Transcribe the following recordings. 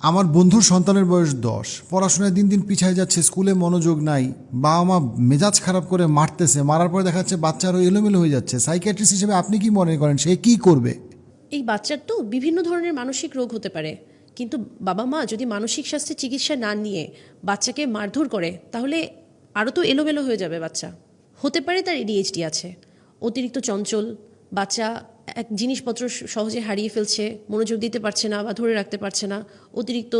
আমার বন্ধুর সন্তানের বয়স 10, পড়াশোনায় দিন দিন পিছিয়ে যাচ্ছে, স্কুলে মনোযোগ নাই, বাবা মা মেজাজ খারাপ করে মারতেছে, মারার পরে দেখা যাচ্ছে বাচ্চা আরও এলোমেলো হয়ে যাচ্ছে। সাইকিয়াট্রিস্ট হিসেবে আপনি কি মনে করেন সে কি করবে? এই বাচ্চার তো বিভিন্ন ধরনের মানসিক রোগ হতে পারে, কিন্তু বাবা মা যদি মানসিক স্বাস্থ্যের চিকিৎসা না নিয়ে বাচ্চাকে মারধর করে তাহলে আরও তো এলোমেলো হয়ে যাবে বাচ্চা। হতে পারে তার এডিএইচডি আছে, অতিরিক্ত চঞ্চল, বাচ্চা এক জিনিসপত্র সহজে হারিয়ে ফেলছে, মনোযোগ দিতে পারছে না বা ধরে রাখতে পারছে না, অতিরিক্ত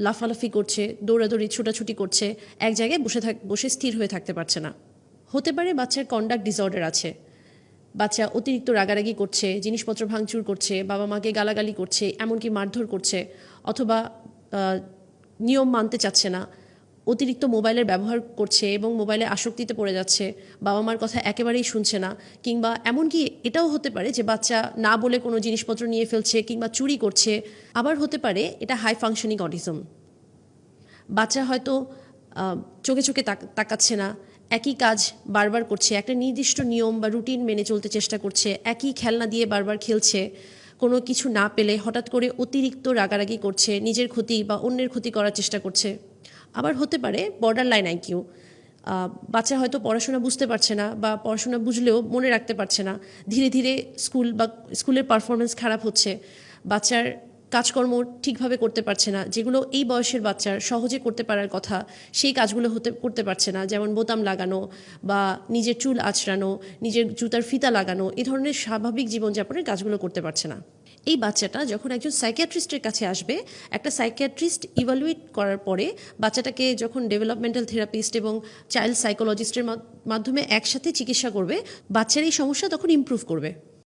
লাফালাফি করছে, দৌড়াদৌড়ি ছোটাছুটি করছে, এক জায়গায় বসে স্থির হয়ে থাকতে পারছে না। হতে পারে বাচ্চার কন্ডাক্ট ডিসঅর্ডার আছে, বাচ্চা অতিরিক্ত রাগারাগি করছে, জিনিসপত্র ভাঙচুর করছে, বাবা মাকে গালাগালি করছে, এমনকি মারধর করছে, অথবা নিয়ম মানতে চাচ্ছে না, অতিরিক্ত মোবাইলের ব্যবহার করছে এবং মোবাইলে আসক্তিতে পড়ে যাচ্ছে, বাবা মার কথা একেবারেই শুনছে না, কিংবা এমনকি এটাও হতে পারে যে বাচ্চা না বলে কোনো জিনিসপত্র নিয়ে ফেলছে কিংবা চুরি করছে। আবার হতে পারে এটা হাই ফাংশনিং অটিজম, বাচ্চা হয়তো চোখে চোখে তাকাচ্ছে না, একই কাজ বারবার করছে, একটা নির্দিষ্ট নিয়ম বা রুটিন মেনে চলতে চেষ্টা করছে, একই খেলনা দিয়ে বারবার খেলছে, কোনো কিছু না পেলে হঠাৎ করে অতিরিক্ত রাগারাগি করছে, নিজের ক্ষতি বা অন্যের ক্ষতি করার চেষ্টা করছে। আবার হতে পারে বর্ডার লাইন আইকিউ, বাচ্চা হয়তো পড়াশোনা বুঝতে পারছে না বা পড়াশোনা বুঝলেও মনে রাখতে পারছে না, ধীরে ধীরে স্কুলের পারফরমেন্স খারাপ হচ্ছে, বাচ্চার কাজকর্ম ঠিকভাবে করতে পারছে না, যেগুলো এই বয়সের বাচ্চার সহজে করতে পারার কথা সেই কাজগুলো করতে পারছে না, যেমন বোতাম লাগানো বা নিজের চুল আঁচড়ানো, নিজের জুতার ফিতা লাগানো, এই ধরনের স্বাভাবিক জীবনযাপনের কাজগুলো করতে পারছে না। এই বাচ্চাটা যখন একজন সাইকিয়াট্রিস্টের কাছে আসবে, একটা সাইকিয়াট্রিস্ট ইভালুয়েট করার পরে বাচ্চাটাকে যখন ডেভেলপমেন্টাল থেরাপিস্ট এবং চাইল্ড সাইকোলজিস্টের মাধ্যমে একসাথে চিকিৎসা করবে, বাচ্চার এই সমস্যা তখন ইমপ্রুভ করবে।